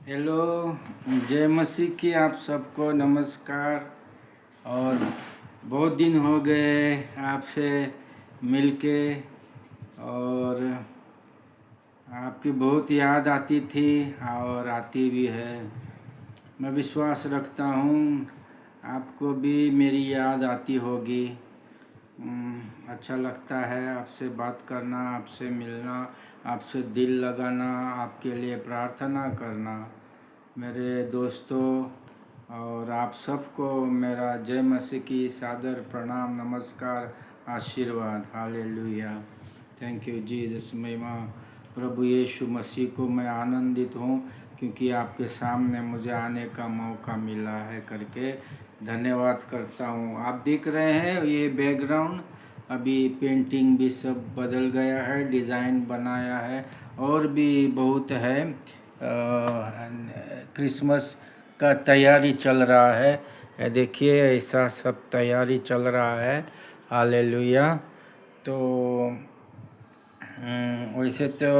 Hello, जय मसीह की आप सबको नमस्कार। और बहुत दिन हो गए आपसे मिलके, और आपकी बहुत याद आती थी और आती भी है। मैं विश्वास रखता हूँ आपको भी मेरी याद आती होगी। अच्छा लगता है आपसे बात करना, आपसे मिलना, आपसे दिल लगाना, आपके लिए प्रार्थना करना। मेरे दोस्तों और आप सबको मेरा जय मसीह की सादर प्रणाम, नमस्कार, आशीर्वाद। Hallelujah, thank you Jesus. महिमा प्रभु यीशु मसीह को। मैं आनंदित हूँ क्योंकि आपके सामने मुझे आने का मौका मिला है करके धन्यवाद करता हूँ। आप देख रहे हैं ये बैकग्राउंड, अभी पेंटिंग भी सब बदल गया है, डिज़ाइन बनाया है और भी बहुत है। क्रिसमस का तैयारी चल रहा है। देखिए ऐसा सब तैयारी चल रहा है। हालेलुया। तो वैसे तो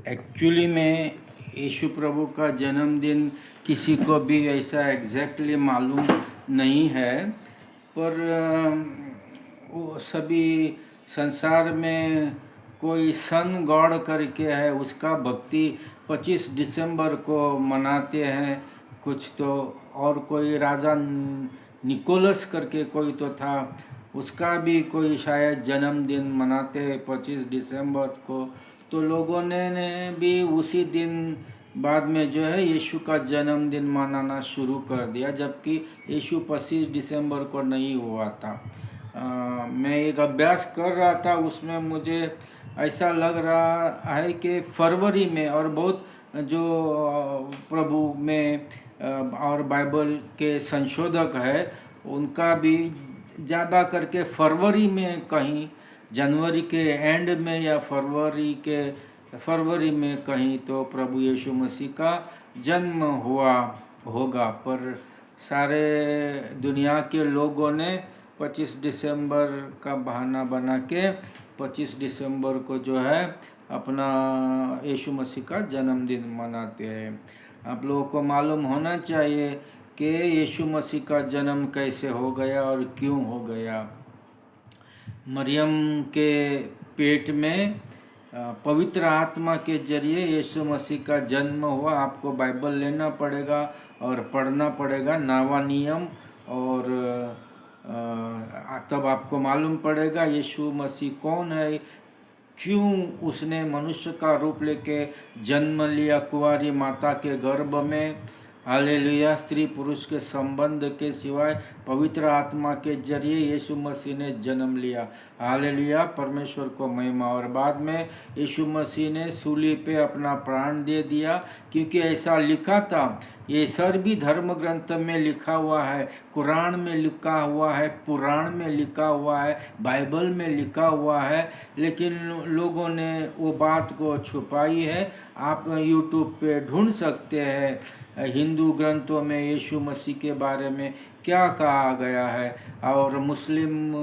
एक्चुअली में यीशु प्रभु का जन्मदिन किसी को भी ऐसा एग्जैक्टली मालूम नहीं है, पर वो सभी संसार में कोई सन गॉड करके है, उसका भक्ति 25 दिसंबर को मनाते हैं कुछ तो। और कोई राजा निकोलस करके कोई तो था, उसका भी कोई शायद जन्मदिन मनाते हैं 25 दिसंबर को। तो लोगों ने भी उसी दिन बाद में जो है यीशु का जन्मदिन मनाना शुरू कर दिया, जबकि यीशु 25 दिसंबर को नहीं हुआ था। मैं एक अभ्यास कर रहा था, उसमें मुझे ऐसा लग रहा है कि फरवरी में, और बहुत जो प्रभु में और बाइबल के संशोधक है उनका भी ज़्यादा करके फरवरी में, कहीं जनवरी के एंड में या फरवरी में कहीं तो प्रभु यीशु मसीह का जन्म हुआ होगा। पर सारे दुनिया के लोगों ने 25 दिसंबर का बहाना बना के 25 दिसंबर को जो है अपना यीशु मसीह का जन्मदिन मनाते हैं। आप लोगों को मालूम होना चाहिए कि यीशु मसीह का जन्म कैसे हो गया और क्यों हो गया। मरियम के पेट में पवित्र आत्मा के जरिए यीशु मसीह का जन्म हुआ। आपको बाइबल लेना पड़ेगा और पढ़ना पड़ेगा, नवा नियम, और तब आपको मालूम पड़ेगा यीशु मसीह कौन है, क्यों उसने मनुष्य का रूप लेके जन्म लिया कुंवारी माता के गर्भ में। हालेलुया। स्त्री पुरुष के संबंध के सिवाय पवित्र आत्मा के जरिए यीशु मसीह ने जन्म लिया। हालेलुया, परमेश्वर को महिमा। और बाद में यीशु मसीह ने सूली पे अपना प्राण दे दिया, क्योंकि ऐसा लिखा था। ये सर्वी धर्म ग्रंथ में लिखा हुआ है, कुरान में लिखा हुआ है, पुराण में लिखा हुआ है, बाइबल में लिखा हुआ है, लेकिन लोगों ने वो बात को छुपाई है। आप यूट्यूब पे ढूंढ सकते हैं हिंदू ग्रंथों में यीशु मसीह के बारे में क्या कहा गया है, और मुस्लिम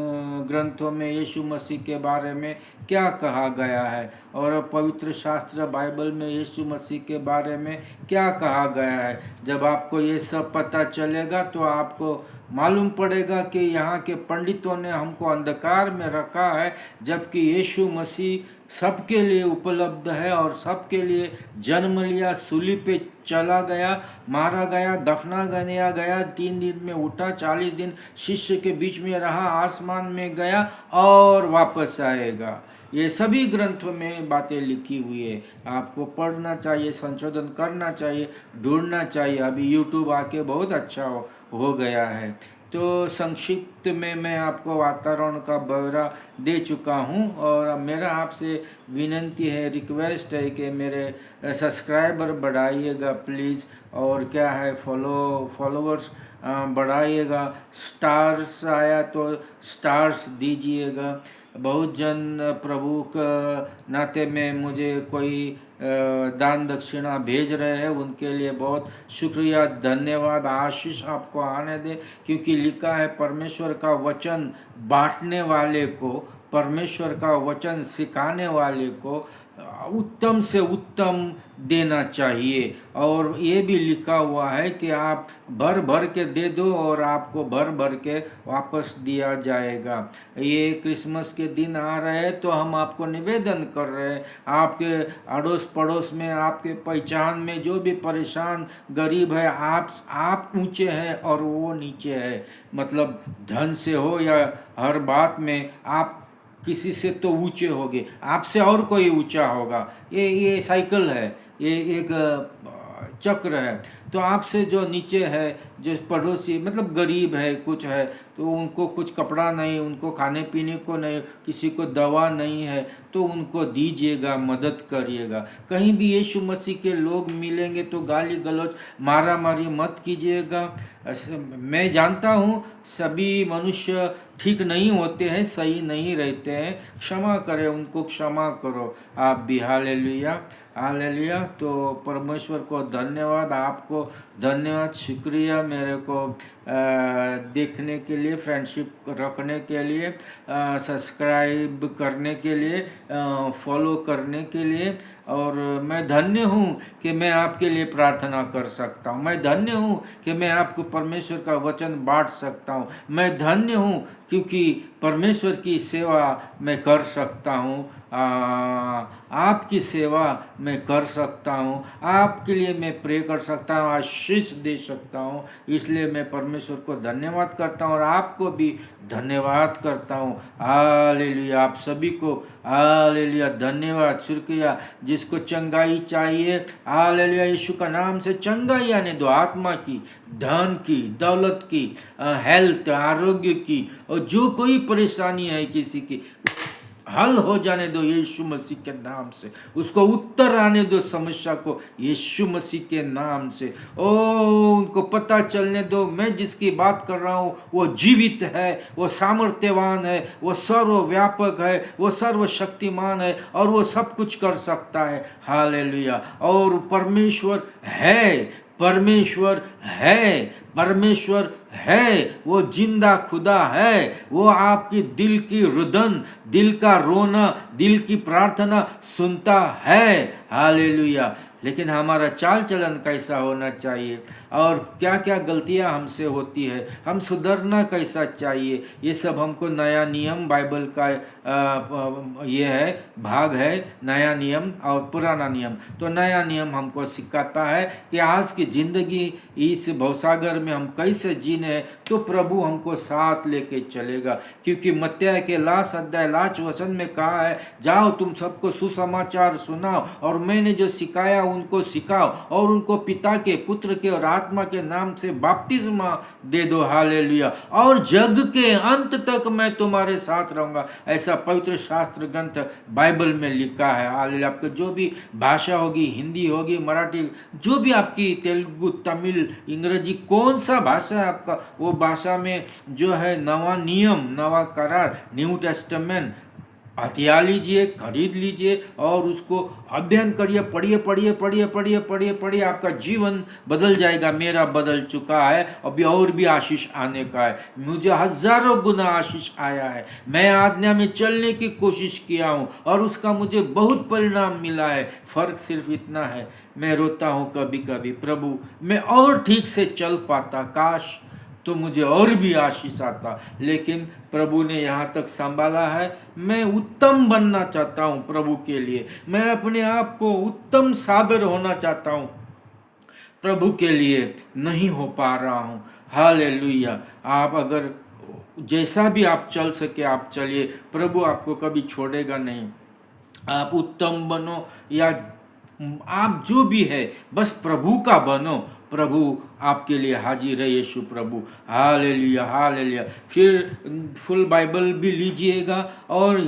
ग्रंथों में यीशु मसीह के बारे में क्या कहा गया है, और पवित्र शास्त्र बाइबल में यीशु मसीह के बारे में क्या कहा गया है। जब आपको ये सब पता चलेगा तो आपको मालूम पड़ेगा कि यहाँ के पंडितों ने हमको अंधकार में रखा है, जबकि यीशु मसीह सबके लिए उपलब्ध है और सबके लिए जन्म लिया, सूली पे चला गया, मारा गया, दफना गया, 3 दिन में उठा, 40 दिन शिष्य के बीच में रहा, आसमान में गया और वापस आएगा। ये सभी ग्रंथों में बातें लिखी हुई है। आपको पढ़ना चाहिए, संशोधन करना चाहिए, ढूंढना चाहिए। अभी यूट्यूब आके बहुत अच्छा हो गया है। तो संक्षिप्त में मैं आपको वातावरण का ब्यौरा दे चुका हूँ, और मेरा आपसे विनंती है, रिक्वेस्ट है कि मेरे सब्सक्राइबर बढ़ाइएगा प्लीज़, और क्या है फॉलोवर्स बढ़ाइएगा। स्टार्स आया तो स्टार्स दीजिएगा। बहुत जन प्रभु के नाते में मुझे कोई दान दक्षिणा भेज रहे हैं, उनके लिए बहुत शुक्रिया, धन्यवाद। आशीष आपको आने दे, क्योंकि लिखा है परमेश्वर का वचन बांटने वाले को परमेश्वर का वचन सिखाने वाले को उत्तम से उत्तम देना चाहिए। और ये भी लिखा हुआ है कि आप भर भर के दे दो और आपको भर भर के वापस दिया जाएगा। ये क्रिसमस के दिन आ रहे हैं तो हम आपको निवेदन कर रहे हैं, आपके अड़ोस पड़ोस में, आपके पहचान में जो भी परेशान गरीब है, आप ऊंचे हैं और वो नीचे है, मतलब धन से हो या हर बात में आप किसी से तो ऊंचे होगे, आपसे और कोई ऊंचा होगा। ये साइकिल है, ये एक चक्र है। तो आपसे जो नीचे है, जो पड़ोसी मतलब गरीब है, कुछ है, तो उनको कुछ कपड़ा नहीं, उनको खाने पीने को नहीं, किसी को दवा नहीं है, तो उनको दीजिएगा, मदद करिएगा। कहीं भी यीशु मसीह के लोग मिलेंगे तो गाली गलौज मारा मारी मत कीजिएगा। मैं जानता हूँ सभी मनुष्य ठीक नहीं होते हैं, सही नहीं रहते हैं, क्षमा करें, उनको क्षमा करो आप भी। Hallelujah hallelujah. तो परमेश्वर को धन्यवाद, आपको धन्यवाद, शुक्रिया मेरे को देखने के लिए, फ्रेंडशिप रखने के लिए, सब्सक्राइब करने के लिए, फॉलो करने के लिए। और मैं धन्य हूँ कि मैं आपके लिए प्रार्थना कर सकता हूँ। मैं धन्य हूँ कि मैं आपको परमेश्वर का वचन बांट सकता हूँ। मैं धन्य हूँ क्योंकि परमेश्वर की सेवा मैं कर सकता हूँ, आपकी सेवा मैं कर सकता हूँ, आपके लिए मैं प्रे कर सकता हूँ, आशीष दे सकता हूँ। इसलिए मैं परमेश्वर को धन्यवाद करता हूँ और आपको भी धन्यवाद करता हूँ। हालेलुया। आप सभी को हालेलुया धन्यवाद, शुक्रिया। जिसको चंगाई चाहिए, हालेलुया, यीशु का नाम से चंगाई आने दो, आत्मा की, धन की, दौलत की, हेल्थ, आरोग्य की, और जो कोई परेशानी है किसी की, हल हो जाने दो यीशु मसीह के नाम से। उसको उत्तर आने दो समस्या को यीशु मसीह के नाम से। ओ उनको पता चलने दो मैं जिसकी बात कर रहा हूँ वो जीवित है, वो सामर्थ्यवान है, वो सर्वव्यापक है, वो सर्वशक्तिमान है और वो सब कुछ कर सकता है। हालेलुया। और परमेश्वर है, परमेश्वर है, परमेश्वर है, वो जिंदा खुदा है। वो आपकी दिल की रुदन, दिल का रोना, दिल की प्रार्थना सुनता है। हालेलुया। लेकिन हमारा चाल चलन कैसा होना चाहिए और क्या क्या गलतियां हमसे होती है, हम सुधरना कैसा चाहिए, ये सब हमको नया नियम बाइबल का ये है, भाग है नया नियम और पुराना नियम। तो नया नियम हमको सिखाता है कि आज की ज़िंदगी इस भवसागर में हम कैसे जीने, तो प्रभु हमको साथ लेके चलेगा। क्योंकि मत्ती के लास्ट अध्याय लास्ट वचन में कहा है, जाओ तुम सबको सुसमाचार सुनाओ और मैंने जो सिखाया उनको सिखाओ और उनको पिता के, पुत्र के और आत्मा के नाम से बपतिस्मा दे दो। हालेलुया। और जग के अंत तक मैं तुम्हारे साथ रहूंगा, ऐसा पवित्र शास्त्र ग्रंथ बाइबल में लिखा है। हालेलुया। आपको जो भी भाषा होगी, हिंदी होगी, मराठी, जो भी आपकी, तेलुगु, तमिल, अंग्रेजी, कौन सा भाषा है आपका, वो भाषा में जो है नवा नियम, नवा करार, न्यू टेस्टामेंट हथिया लीजिए, खरीद लीजिए और उसको अध्ययन करिए, पढ़िए पढ़िए पढ़िए पढ़िए पढ़िए पढ़िए, आपका जीवन बदल जाएगा। मेरा बदल चुका है, अभी और भी आशीष आने का है। मुझे हजारों गुना आशीष आया है। मैं आज्ञा में चलने की कोशिश किया हूँ और उसका मुझे बहुत परिणाम मिला है। फर्क सिर्फ इतना है, मैं रोता हूँ कभी कभी, प्रभु मैं और ठीक से चल पाता, काश तो मुझे और भी आशीष आता। लेकिन प्रभु ने यहाँ तक संभाला है। मैं उत्तम बनना चाहता हूँ प्रभु के लिए, मैं अपने आप को उत्तम सादर होना चाहता हूँ प्रभु के लिए, नहीं हो पा रहा हूँ। हालेलुया। आप अगर जैसा भी आप चल सके आप चलिए, प्रभु आपको कभी छोड़ेगा नहीं। आप उत्तम बनो या आप जो भी है, बस प्रभु का बनो, प्रभु आपके लिए हाजिर है, यीशु प्रभु। Hallelujah hallelujah. फिर फुल बाइबल भी लीजिएगा और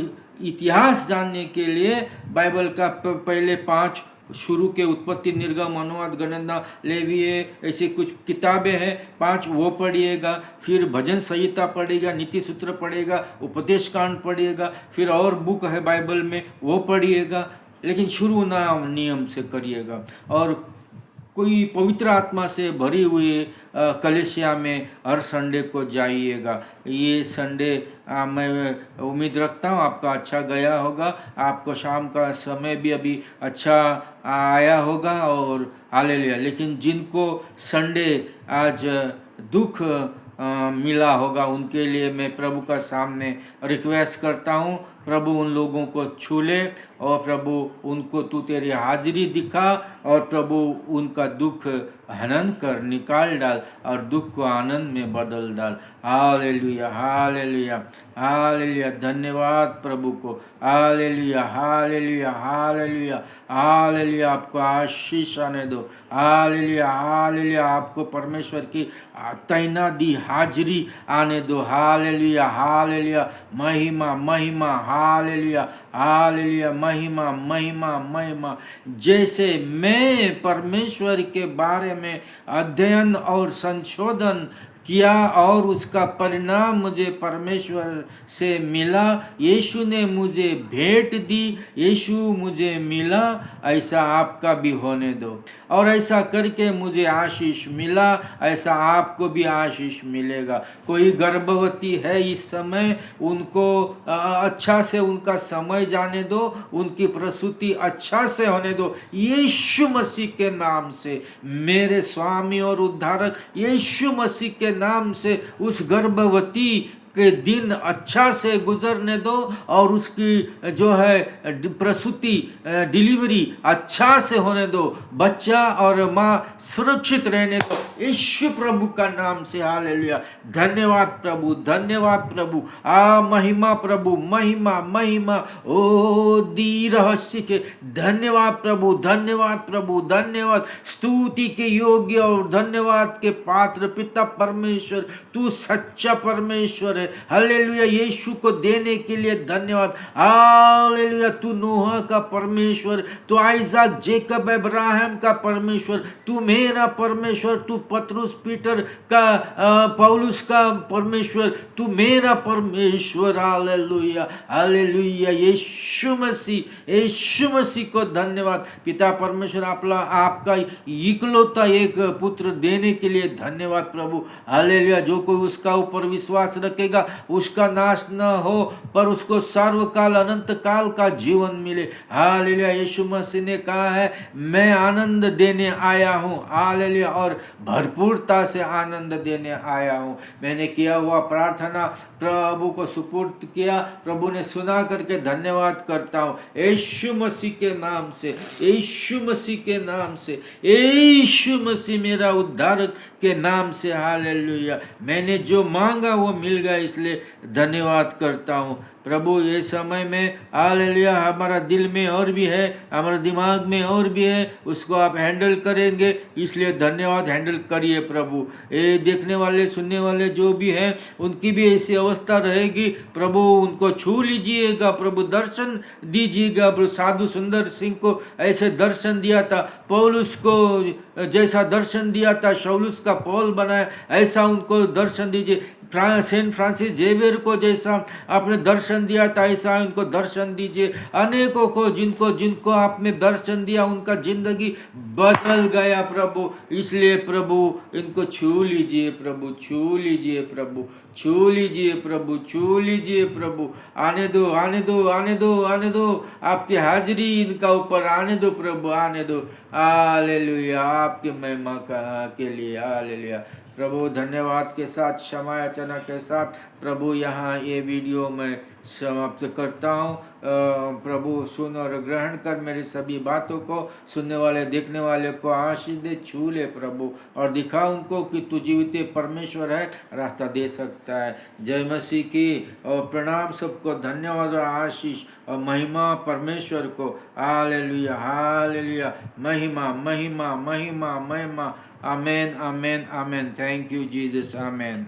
इतिहास जानने के लिए बाइबल का पहले 5 शुरू के उत्पत्ति, निर्गम, अनुवाद, गणना, लेवीय, ऐसे कुछ किताबें हैं 5, वो पढ़िएगा। फिर भजन संहिता पढ़िएगा, नीति सूत्र पढ़िएगा, उपदेश कांड पढ़िएगा, फिर और बुक है बाइबल में वो पढ़िएगा। लेकिन शुरू ना नियम से करिएगा और कोई पवित्र आत्मा से भरी हुई कलीसिया में हर संडे को जाइएगा। ये संडे मैं उम्मीद रखता हूँ आपका अच्छा गया होगा, आपको शाम का समय भी अभी अच्छा आया होगा और हालेलुया। लेकिन जिनको संडे आज दुख मिला होगा उनके लिए मैं प्रभु का सामने रिक्वेस्ट करता हूँ, प्रभु उन लोगों को छू ले और प्रभु उनको तू तेरी हाजिरी दिखा और प्रभु उनका दुख हनन कर निकाल डाल और दुख को आनंद में बदल डाल। हालेलुया हालेलुया हालेलुया, धन्यवाद प्रभु को। हालेलुया हालेलुया हालेलुया हालेलुया, आपको आशीष आने दो। हालेलुया हालेलुया, आपको परमेश्वर की तैनाती हाजिरी आने दो। हालेलुया हालेलुया, महिमा महिमा, हालेलुया हालेलुया, महिमा महिमा महिमा। जैसे मैं परमेश्वर के बारे में अध्ययन और संशोधन किया और उसका परिणाम मुझे परमेश्वर से मिला, यीशु ने मुझे भेंट दी, यीशु मुझे मिला, ऐसा आपका भी होने दो। और ऐसा करके मुझे आशीष मिला, ऐसा आपको भी आशीष मिलेगा। कोई गर्भवती है इस समय, उनको अच्छा से उनका समय जाने दो, उनकी प्रसूति अच्छा से होने दो यीशु मसीह के नाम से। मेरे स्वामी और उद्धारक यीशु मसीह के नाम से उस गर्भवती के दिन अच्छा से गुजरने दो और उसकी जो है प्रसूति डिलीवरी अच्छा से होने दो, बच्चा और माँ सुरक्षित रहने दो यीशु प्रभु का नाम से। हालेलुया, धन्यवाद प्रभु, धन्यवाद प्रभु। महिमा प्रभु, महिमा महिमा। ओ दी रहस्य के धन्यवाद प्रभु, धन्यवाद प्रभु, धन्यवाद। स्तुति के योग्य और धन्यवाद के पात्र पिता परमेश्वर, तू सच्चा परमेश्वर है। हालेलुया, यीशु को देने के लिए धन्यवाद। हालेलुया, तू नूह का परमेश्वर, तू आइजक जेकब अब्राहम का परमेश्वर, तू मेरा परमेश्वर, तू पतरुस पीटर का पौलुस का परमेश्वर, तू मेरा परमेश्वर। हालेलुया हालेलुया, यीशु मसीह को धन्यवाद। पिता परमेश्वर आपका इकलौता एक पुत्र देने के लिए धन्यवाद प्रभु। हालेलुया, जो कोई उसका ऊपर विश्वास रखेगा उसका नाश न हो पर उसको सर्वकाल अनंत काल का जीवन मिले। हालेलुया, यीशु मसीह ने कहा है मैं आनंद देने आया हूँ। हालेलुया, और भरपूरता से आनंद देने आया हूँ। मैंने किया हुआ प्रार्थना प्रभु को सुपुर्द किया, प्रभु ने सुना करके धन्यवाद करता हूँ यीशु मसीह के नाम से, यीशु मसीह के नाम से, यीशु मसीह मेरा उद्धारक के नाम से। हालेलुया, मैंने जो मांगा वो मिल गया, इसलिए धन्यवाद करता हूँ प्रभु। ये समय में हालेलुया हमारा दिल में और भी है, हमारा दिमाग में और भी है, उसको आप हैंडल करेंगे, इसलिए धन्यवाद। हैंडल करिए प्रभु। ये देखने वाले सुनने वाले जो भी हैं उनकी भी ऐसी अवस्था रहेगी प्रभु, उनको छू लीजिएगा प्रभु, दर्शन दीजिएगा प्रभु। साधु सुंदर सिंह को ऐसे दर्शन दिया था, पौलुस को जैसा दर्शन दिया था, शौलुस का पौल बनाया, ऐसा उनको दर्शन दीजिए। सेंट फ्रांसिस जेवियर को जैसा आपने दर्शन दिया था ऐसा उनको दर्शन दीजिए। अनेकों को जिनको जिनको आपने दर्शन दिया उनका जिंदगी बदल गया प्रभु, इसलिए प्रभु इनको छू लीजिए प्रभु, छू लीजिए प्रभु, छू लीजिए प्रभु, छू लीजिए प्रभु। आने दो आने दो आने दो आने दो, आपकी हाजिरी इनका ऊपर आने दो प्रभु, आने दो। हालेलुया, आपकी महिमा के लिए। हालेलुया प्रभु, धन्यवाद के साथ क्षमा याचना के साथ प्रभु यहाँ ये वीडियो मैं समाप्त करता हूँ। प्रभु सुन और ग्रहण कर मेरी सभी बातों को, सुनने वाले देखने वाले को आशीष दे, छू ले प्रभु और दिखा उनको कि तू जीवित परमेश्वर है, रास्ता दे सकता है। जय मसीह की। और प्रणाम सबको, धन्यवाद और आशीष और महिमा परमेश्वर को। हालेलुया हालेलुया, महिमा महिमा महिमा महिमा। Amen amen amen. Thank you Jesus, amen.